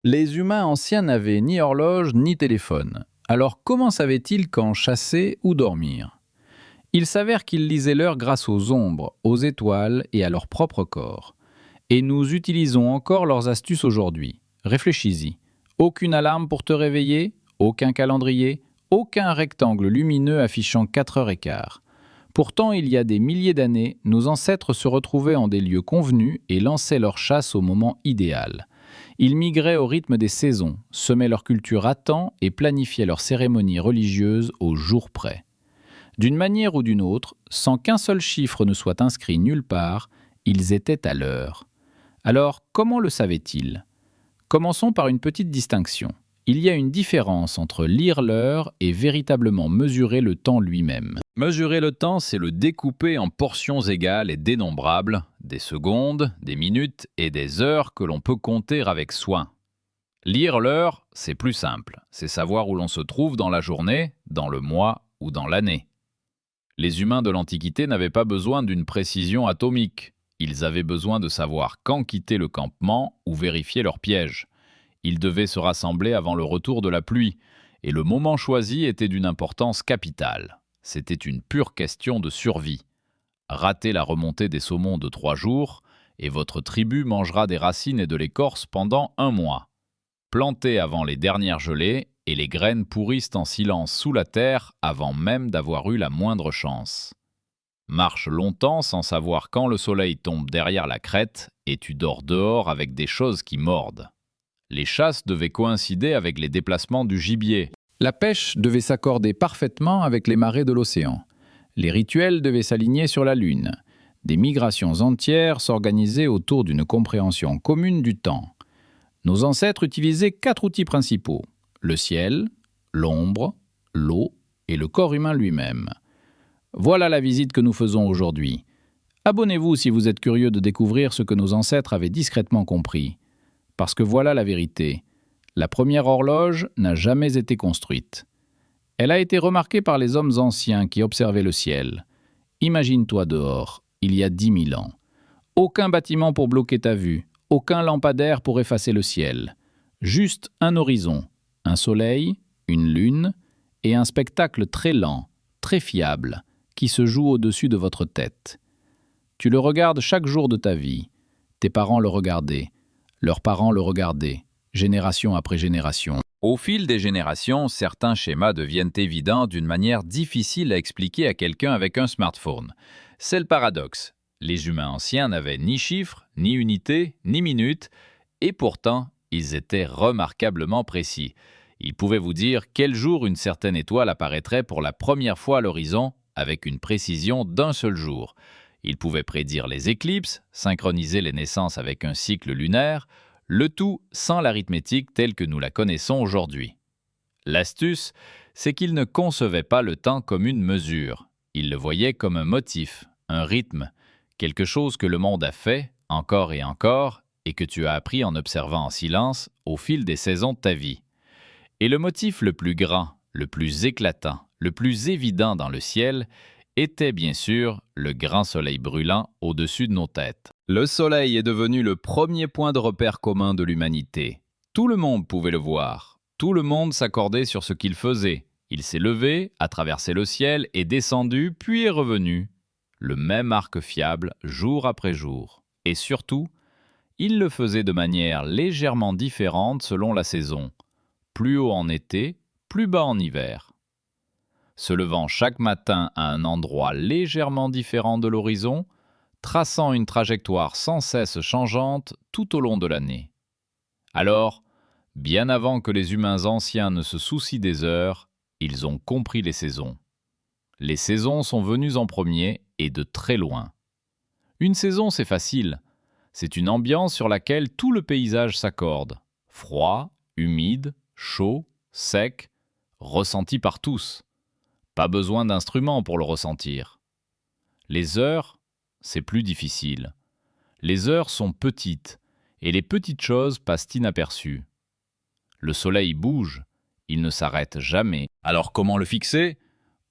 Les humains anciens n'avaient ni horloge ni téléphone. Alors comment savaient-ils quand chasser ou dormir? Il s'avère qu'ils lisaient l'heure grâce aux ombres, aux étoiles et à leur propre corps. Et nous utilisons encore leurs astuces aujourd'hui. Réfléchis-y. Aucune alarme pour te réveiller, aucun calendrier, aucun rectangle lumineux affichant 4h15. Pourtant, il y a des milliers d'années, nos ancêtres se retrouvaient en des lieux convenus et lançaient leur chasse au moment idéal. Ils migraient au rythme des saisons, semaient leur culture à temps et planifiaient leurs cérémonies religieuses au jour près. D'une manière ou d'une autre, sans qu'un seul chiffre ne soit inscrit nulle part, ils étaient à l'heure. Alors, comment le savaient-ils? Commençons par une petite distinction. Il y a une différence entre lire l'heure et véritablement mesurer le temps lui-même. Mesurer le temps, c'est le découper en portions égales et dénombrables, des secondes, des minutes et des heures que l'on peut compter avec soin. Lire l'heure, c'est plus simple. C'est savoir où l'on se trouve dans la journée, dans le mois ou dans l'année. Les humains de l'Antiquité n'avaient pas besoin d'une précision atomique. Ils avaient besoin de savoir quand quitter le campement ou vérifier leur piège. Ils devaient se rassembler avant le retour de la pluie, et le moment choisi était d'une importance capitale. C'était une pure question de survie. Ratez la remontée des saumons de 3 jours, et votre tribu mangera des racines et de l'écorce pendant 1 mois. Plantez avant les dernières gelées, et les graines pourrissent en silence sous la terre avant même d'avoir eu la moindre chance. Marche longtemps sans savoir quand le soleil tombe derrière la crête, et tu dors dehors avec des choses qui mordent. Les chasses devaient coïncider avec les déplacements du gibier. La pêche devait s'accorder parfaitement avec les marées de l'océan. Les rituels devaient s'aligner sur la lune. Des migrations entières s'organisaient autour d'une compréhension commune du temps. Nos ancêtres utilisaient 4 outils principaux: le ciel, l'ombre, l'eau et le corps humain lui-même. Voilà la visite que nous faisons aujourd'hui. Abonnez-vous si vous êtes curieux de découvrir ce que nos ancêtres avaient discrètement compris. Parce que voilà la vérité. La première horloge n'a jamais été construite. Elle a été remarquée par les hommes anciens qui observaient le ciel. Imagine-toi dehors, il y a 10 000 ans. Aucun bâtiment pour bloquer ta vue, aucun lampadaire pour effacer le ciel. Juste un horizon, un soleil, une lune et un spectacle très lent, très fiable, qui se joue au-dessus de votre tête. Tu le regardes chaque jour de ta vie. Tes parents le regardaient, leurs parents le regardaient, génération après génération. Au fil des générations, certains schémas deviennent évidents d'une manière difficile à expliquer à quelqu'un avec un smartphone. C'est le paradoxe. Les humains anciens n'avaient ni chiffres, ni unités, ni minutes, et pourtant, ils étaient remarquablement précis. Ils pouvaient vous dire quel jour une certaine étoile apparaîtrait pour la première fois à l'horizon avec une précision d'un seul jour. Ils pouvaient prédire les éclipses, synchroniser les naissances avec un cycle lunaire, le tout sans l'arithmétique telle que nous la connaissons aujourd'hui. L'astuce, c'est qu'ils ne concevaient pas le temps comme une mesure. Ils le voyaient comme un motif, un rythme, quelque chose que le monde a fait, encore et que tu as appris en observant en silence au fil des saisons de ta vie. Et le motif le plus grand, le plus éclatant, le plus évident dans le ciel était bien sûr le grand soleil brûlant au-dessus de nos têtes. Le soleil est devenu le premier point de repère commun de l'humanité. Tout le monde pouvait le voir. Tout le monde s'accordait sur ce qu'il faisait. Il s'est levé, a traversé le ciel, est descendu, puis est revenu. Le même arc fiable, jour après jour. Et surtout, il le faisait de manière légèrement différente selon la saison. Plus haut en été, plus bas en hiver. Se levant chaque matin à un endroit légèrement différent de l'horizon, traçant une trajectoire sans cesse changeante tout au long de l'année. Alors, bien avant que les humains anciens ne se soucient des heures, ils ont compris les saisons. Les saisons sont venues en premier et de très loin. Une saison, c'est facile. C'est une ambiance sur laquelle tout le paysage s'accorde. Froid, humide, chaud, sec, ressenti par tous. Pas besoin d'instruments pour le ressentir. Les heures, c'est plus difficile. Les heures sont petites, et les petites choses passent inaperçues. Le soleil bouge, il ne s'arrête jamais. Alors comment le fixer?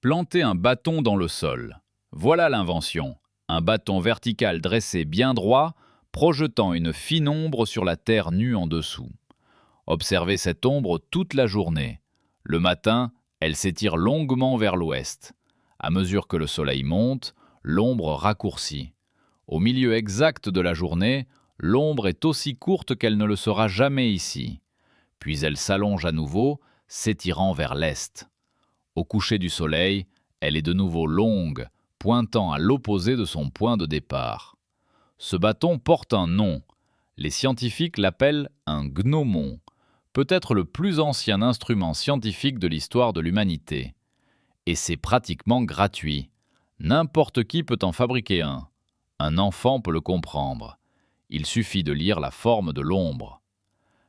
Planter un bâton dans le sol. Voilà l'invention. Un bâton vertical dressé bien droit, projetant une fine ombre sur la terre nue en dessous. Observez cette ombre toute la journée. Le matin, elle s'étire longuement vers l'ouest. À mesure que le soleil monte, l'ombre raccourcit. Au milieu exact de la journée, l'ombre est aussi courte qu'elle ne le sera jamais ici. Puis elle s'allonge à nouveau, s'étirant vers l'est. Au coucher du soleil, elle est de nouveau longue, pointant à l'opposé de son point de départ. Ce bâton porte un nom. Les scientifiques l'appellent un gnomon, peut-être le plus ancien instrument scientifique de l'histoire de l'humanité. Et c'est pratiquement gratuit. N'importe qui peut en fabriquer un. Un enfant peut le comprendre. Il suffit de lire la forme de l'ombre.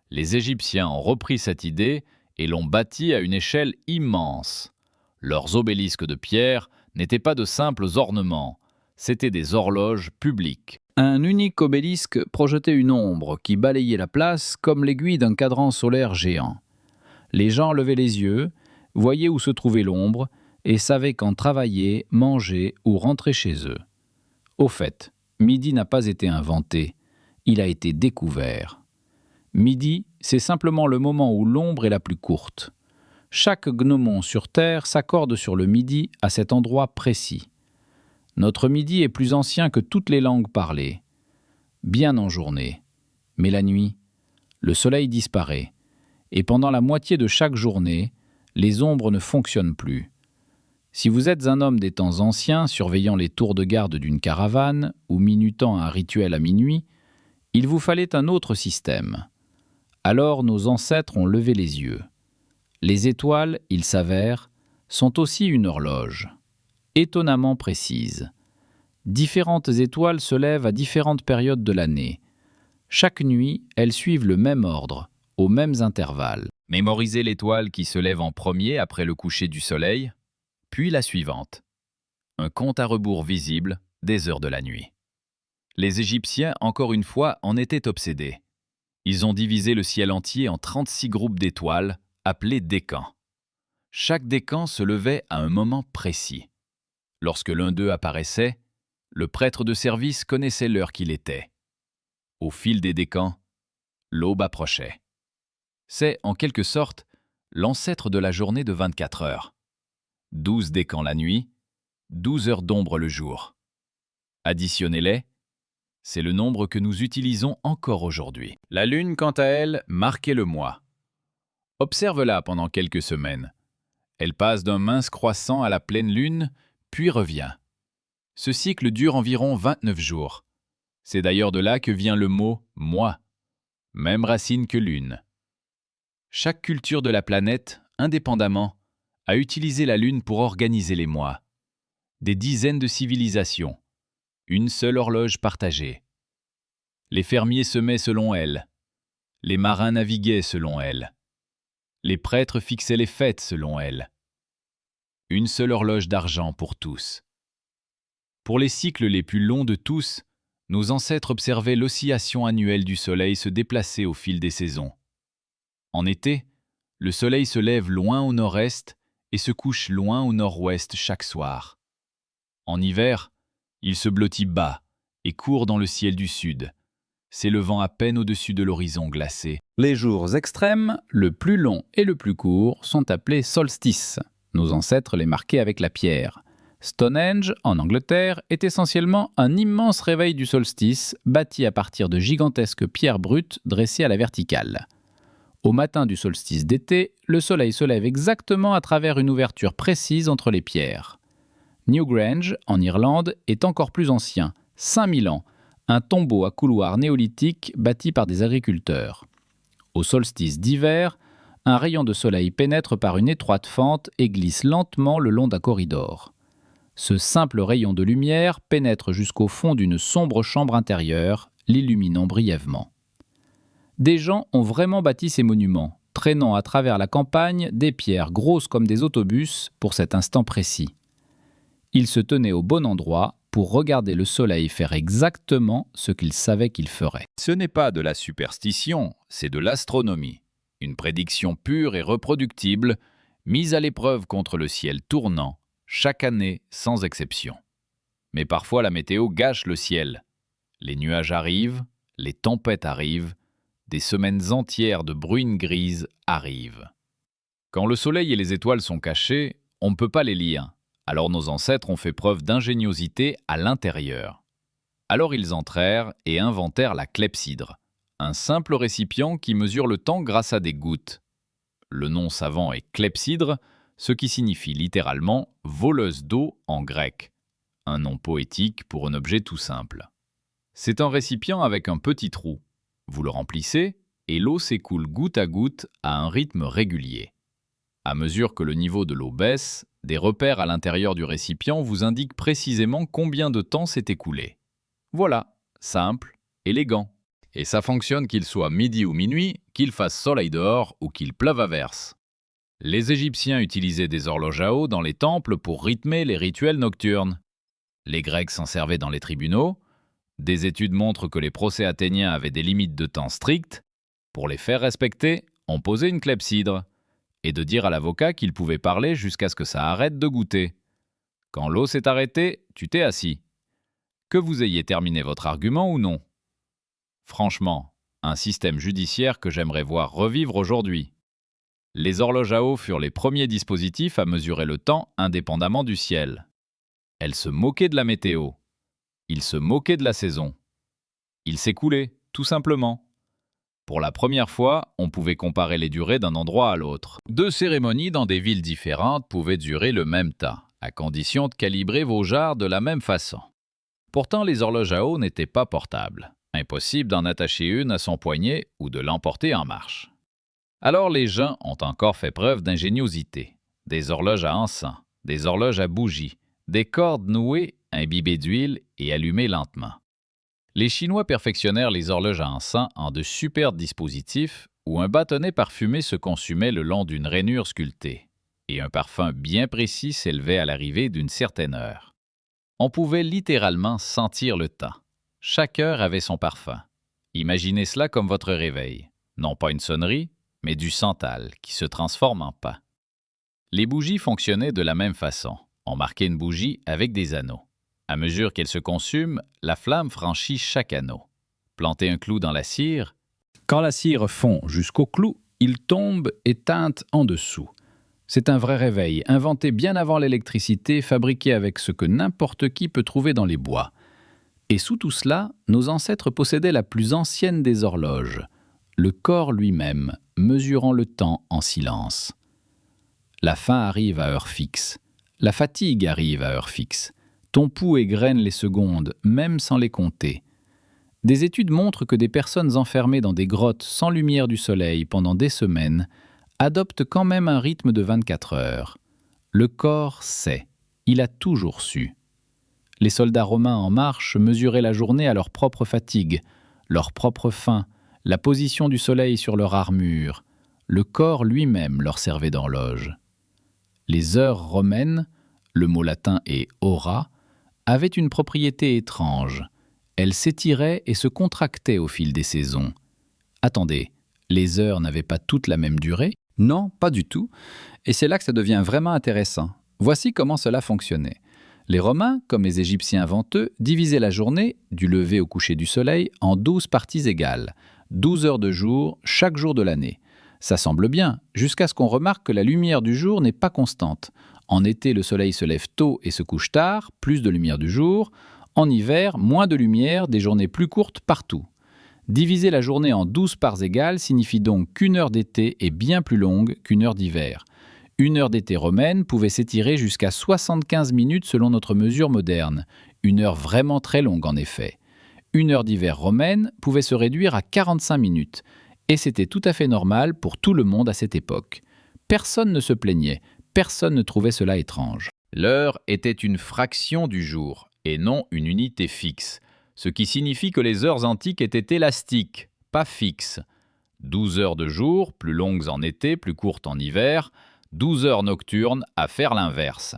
Les Égyptiens ont repris cette idée et l'ont bâtie à une échelle immense. Leurs obélisques de pierre n'étaient pas de simples ornements, c'étaient des horloges publiques. Un unique obélisque projetait une ombre qui balayait la place comme l'aiguille d'un cadran solaire géant. Les gens levaient les yeux, voyaient où se trouvait l'ombre et savaient quand travailler, manger ou rentrer chez eux. Au fait, midi n'a pas été inventé, il a été découvert. Midi, c'est simplement le moment où l'ombre est la plus courte. Chaque gnomon sur Terre s'accorde sur le midi à cet endroit précis. Notre midi est plus ancien que toutes les langues parlées. Bien en journée. Mais la nuit, le soleil disparaît. Et pendant la moitié de chaque journée, les ombres ne fonctionnent plus. Si vous êtes un homme des temps anciens, surveillant les tours de garde d'une caravane ou minutant un rituel à minuit, il vous fallait un autre système. Alors nos ancêtres ont levé les yeux. Les étoiles, il s'avère, sont aussi une horloge, étonnamment précise. Différentes étoiles se lèvent à différentes périodes de l'année. Chaque nuit, elles suivent le même ordre, aux mêmes intervalles. Mémorisez l'étoile qui se lève en premier après le coucher du soleil, puis la suivante. Un compte à rebours visible des heures de la nuit. Les Égyptiens, encore une fois, en étaient obsédés. Ils ont divisé le ciel entier en 36 groupes d'étoiles, appelés décans. Chaque décan se levait à un moment précis. Lorsque l'un d'eux apparaissait, le prêtre de service connaissait l'heure qu'il était. Au fil des décans, l'aube approchait. C'est, en quelque sorte, l'ancêtre de la journée de 24 heures. 12 décans la nuit, 12 heures d'ombre le jour. Additionnez-les, c'est le nombre que nous utilisons encore aujourd'hui. La lune, quant à elle, marquait le mois. Observe-la pendant quelques semaines. Elle passe d'un mince croissant à la pleine lune, puis revient. Ce cycle dure environ 29 jours. C'est d'ailleurs de là que vient le mot « mois », même racine que lune. Chaque culture de la planète, indépendamment, a utilisé la lune pour organiser les mois. Des dizaines de civilisations, une seule horloge partagée. Les fermiers semaient selon elle, les marins naviguaient selon elle. Les prêtres fixaient les fêtes selon elle. Une seule horloge d'argent pour tous. Pour les cycles les plus longs de tous, nos ancêtres observaient l'oscillation annuelle du soleil se déplacer au fil des saisons. En été, le soleil se lève loin au nord-est et se couche loin au nord-ouest chaque soir. En hiver, il se blottit bas et court dans le ciel du sud, s'élevant à peine au-dessus de l'horizon glacé. Les jours extrêmes, le plus long et le plus court, sont appelés solstices. Nos ancêtres les marquaient avec la pierre. Stonehenge, en Angleterre, est essentiellement un immense réveil du solstice, bâti à partir de gigantesques pierres brutes dressées à la verticale. Au matin du solstice d'été, le soleil se lève exactement à travers une ouverture précise entre les pierres. Newgrange, en Irlande, est encore plus ancien, 5000 ans, un tombeau à couloir néolithique bâti par des agriculteurs. Au solstice d'hiver, un rayon de soleil pénètre par une étroite fente et glisse lentement le long d'un corridor. Ce simple rayon de lumière pénètre jusqu'au fond d'une sombre chambre intérieure, l'illuminant brièvement. Des gens ont vraiment bâti ces monuments, traînant à travers la campagne des pierres grosses comme des autobus pour cet instant précis. Ils se tenaient au bon endroit pour regarder le soleil faire exactement ce qu'ils savaient qu'il ferait. Ce n'est pas de la superstition, c'est de l'astronomie. Une prédiction pure et reproductible, mise à l'épreuve contre le ciel tournant, chaque année sans exception. Mais parfois la météo gâche le ciel. Les nuages arrivent, les tempêtes arrivent, des semaines entières de bruine grise arrivent. Quand le soleil et les étoiles sont cachés, on ne peut pas les lire. Alors nos ancêtres ont fait preuve d'ingéniosité à l'intérieur. Alors ils entrèrent et inventèrent la clepsydre, un simple récipient qui mesure le temps grâce à des gouttes. Le nom savant est clepsydre, ce qui signifie littéralement « voleuse d'eau » en grec, un nom poétique pour un objet tout simple. C'est un récipient avec un petit trou. Vous le remplissez et l'eau s'écoule goutte à goutte à un rythme régulier. À mesure que le niveau de l'eau baisse, des repères à l'intérieur du récipient vous indiquent précisément combien de temps s'est écoulé. Voilà, simple, élégant. Et ça fonctionne qu'il soit midi ou minuit, qu'il fasse soleil dehors ou qu'il pleuve à verse. Les Égyptiens utilisaient des horloges à eau dans les temples pour rythmer les rituels nocturnes. Les Grecs s'en servaient dans les tribunaux. Des études montrent que les procès athéniens avaient des limites de temps strictes. Pour les faire respecter, on posait une clepsydre et de dire à l'avocat qu'il pouvait parler jusqu'à ce que ça arrête de goûter. Quand l'eau s'est arrêtée, tu t'es assis. Que vous ayez terminé votre argument ou non. Franchement, un système judiciaire que j'aimerais voir revivre aujourd'hui. Les horloges à eau furent les premiers dispositifs à mesurer le temps indépendamment du ciel. Elles se moquaient de la météo. Ils se moquaient de la saison. Ils s'écoulaient, tout simplement. Pour la première fois, on pouvait comparer les durées d'un endroit à l'autre. 2 cérémonies dans des villes différentes pouvaient durer le même temps, à condition de calibrer vos jarres de la même façon. Pourtant, les horloges à eau n'étaient pas portables. Impossible d'en attacher une à son poignet ou de l'emporter en marche. Alors les gens ont encore fait preuve d'ingéniosité. Des horloges à encens, des horloges à bougies, des cordes nouées, imbibées d'huile et allumées lentement. Les Chinois perfectionnèrent les horloges à encens en de superbes dispositifs où un bâtonnet parfumé se consumait le long d'une rainure sculptée et un parfum bien précis s'élevait à l'arrivée d'une certaine heure. On pouvait littéralement sentir le temps. Chaque heure avait son parfum. Imaginez cela comme votre réveil. Non pas une sonnerie, mais du santal qui se transforme en pas. Les bougies fonctionnaient de la même façon. On marquait une bougie avec des anneaux. À mesure qu'elle se consume, la flamme franchit chaque anneau. Plantez un clou dans la cire. Quand la cire fond jusqu'au clou, il tombe et teinte en dessous. C'est un vrai réveil, inventé bien avant l'électricité, fabriqué avec ce que n'importe qui peut trouver dans les bois. Et sous tout cela, nos ancêtres possédaient la plus ancienne des horloges, le corps lui-même, mesurant le temps en silence. La faim arrive à heure fixe. La fatigue arrive à heure fixe. Ton pouls égrène les secondes, même sans les compter. Des études montrent que des personnes enfermées dans des grottes sans lumière du soleil pendant des semaines adoptent quand même un rythme de 24 heures. Le corps sait. Il a toujours su. Les soldats romains en marche mesuraient la journée à leur propre fatigue, leur propre faim, la position du soleil sur leur armure. Le corps lui-même leur servait d'horloge. Les heures romaines, le mot latin est hora, avaient une propriété étrange. Elles s'étiraient et se contractaient au fil des saisons. Attendez, les heures n'avaient pas toutes la même durée ? Non, pas du tout. Et c'est là que ça devient vraiment intéressant. Voici comment cela fonctionnait. Les Romains, comme les Égyptiens avant eux, divisaient la journée, du lever au coucher du soleil, en 12 parties égales, 12 heures de jour, chaque jour de l'année. Ça semble bien, jusqu'à ce qu'on remarque que la lumière du jour n'est pas constante. En été, le soleil se lève tôt et se couche tard, plus de lumière du jour. En hiver, moins de lumière, des journées plus courtes partout. Diviser la journée en 12 parts égales signifie donc qu'une heure d'été est bien plus longue qu'une heure d'hiver. Une heure d'été romaine pouvait s'étirer jusqu'à 75 minutes selon notre mesure moderne. Une heure vraiment très longue en effet. Une heure d'hiver romaine pouvait se réduire à 45 minutes. Et c'était tout à fait normal pour tout le monde à cette époque. Personne ne se plaignait, personne ne trouvait cela étrange. L'heure était une fraction du jour, et non une unité fixe, ce qui signifie que les heures antiques étaient élastiques, pas fixes. 12 heures de jour, plus longues en été, plus courtes en hiver, 12 heures nocturnes à faire l'inverse.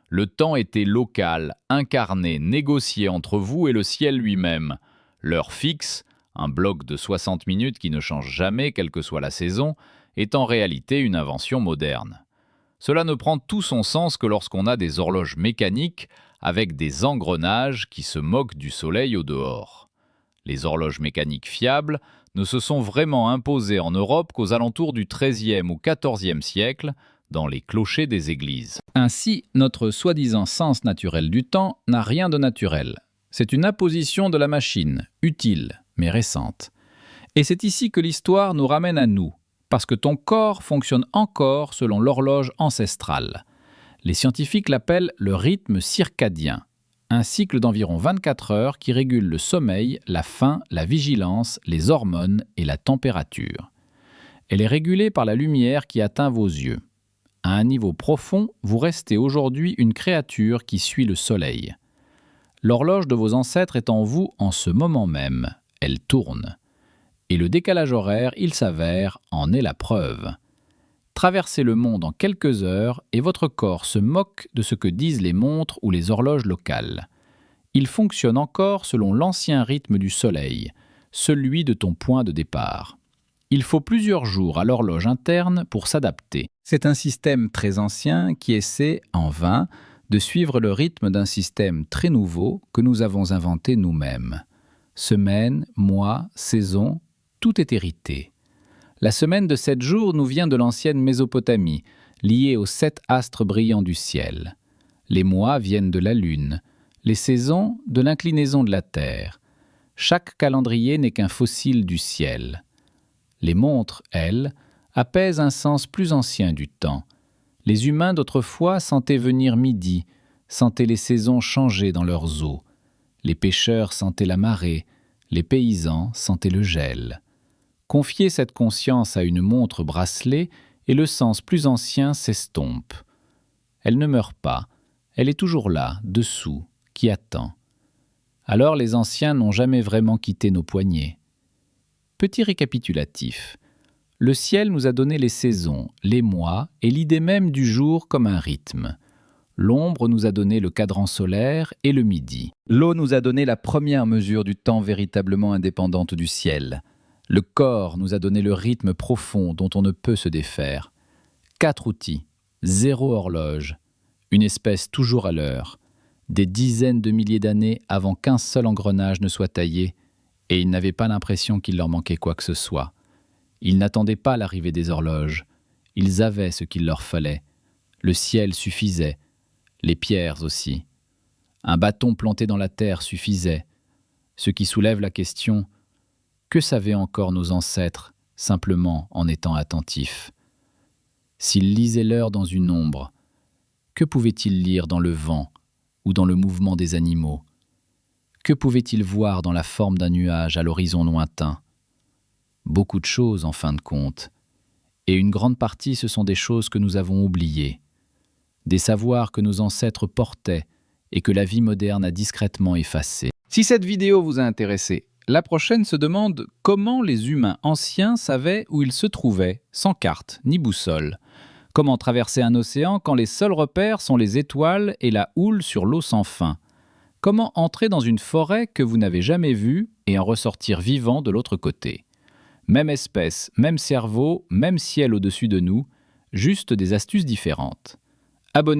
Le temps était local, incarné, négocié entre vous et le ciel lui-même. L'heure fixe, un bloc de 60 minutes qui ne change jamais, quelle que soit la saison, est en réalité une invention moderne. Cela ne prend tout son sens que lorsqu'on a des horloges mécaniques avec des engrenages qui se moquent du soleil au dehors. Les horloges mécaniques fiables ne se sont vraiment imposés en Europe qu'aux alentours du XIIIe ou XIVe siècle, dans les clochers des églises. Ainsi, notre soi-disant sens naturel du temps n'a rien de naturel. C'est une imposition de la machine, utile, mais récente. Et c'est ici que l'histoire nous ramène à nous, parce que ton corps fonctionne encore selon l'horloge ancestrale. Les scientifiques l'appellent le rythme circadien, un cycle d'environ 24 heures qui régule le sommeil, la faim, la vigilance, les hormones et la température. Elle est régulée par la lumière qui atteint vos yeux. À un niveau profond, vous restez aujourd'hui une créature qui suit le soleil. L'horloge de vos ancêtres est en vous en ce moment même. Elle tourne. Et le décalage horaire, il s'avère, en est la preuve. Traversez le monde en quelques heures et votre corps se moque de ce que disent les montres ou les horloges locales. Il fonctionne encore selon l'ancien rythme du soleil, celui de ton point de départ. Il faut plusieurs jours à l'horloge interne pour s'adapter. C'est un système très ancien qui essaie, en vain, de suivre le rythme d'un système très nouveau que nous avons inventé nous-mêmes. Semaines, mois, saisons, tout est hérité. La semaine de 7 jours nous vient de l'ancienne Mésopotamie, liée aux 7 astres brillants du ciel. Les mois viennent de la lune, les saisons de l'inclinaison de la terre. Chaque calendrier n'est qu'un fossile du ciel. Les montres, elles, apaisent un sens plus ancien du temps. Les humains d'autrefois sentaient venir midi, sentaient les saisons changer dans leurs eaux. Les pêcheurs sentaient la marée, les paysans sentaient le gel. Confiez cette conscience à une montre bracelet et le sens plus ancien s'estompe. Elle ne meurt pas, elle est toujours là, dessous, qui attend. Alors les anciens n'ont jamais vraiment quitté nos poignets. Petit récapitulatif. Le ciel nous a donné les saisons, les mois et l'idée même du jour comme un rythme. L'ombre nous a donné le cadran solaire et le midi. L'eau nous a donné la première mesure du temps véritablement indépendante du ciel. Le corps nous a donné le rythme profond dont on ne peut se défaire. 4 outils, 0 horloge, une espèce toujours à l'heure, des dizaines de milliers d'années avant qu'un seul engrenage ne soit taillé, et ils n'avaient pas l'impression qu'il leur manquait quoi que ce soit. Ils n'attendaient pas l'arrivée des horloges. Ils avaient ce qu'il leur fallait. Le ciel suffisait. Les pierres aussi. Un bâton planté dans la terre suffisait. Ce qui soulève la question, que savaient encore nos ancêtres, simplement en étant attentifs? S'ils lisaient l'heure dans une ombre, que pouvaient-ils lire dans le vent ou dans le mouvement des animaux? Que pouvaient-ils voir dans la forme d'un nuage à l'horizon lointain? Beaucoup de choses, en fin de compte. Et une grande partie, ce sont des choses que nous avons oubliées. Des savoirs que nos ancêtres portaient et que la vie moderne a discrètement effacés. Si cette vidéo vous a intéressé, la prochaine se demande comment les humains anciens savaient où ils se trouvaient, sans carte ni boussole. Comment traverser un océan quand les seuls repères sont les étoiles et la houle sur l'eau sans fin? Comment entrer dans une forêt que vous n'avez jamais vue et en ressortir vivant de l'autre côté? Même espèce, même cerveau, même ciel au-dessus de nous, juste des astuces différentes. Abonnez-vous.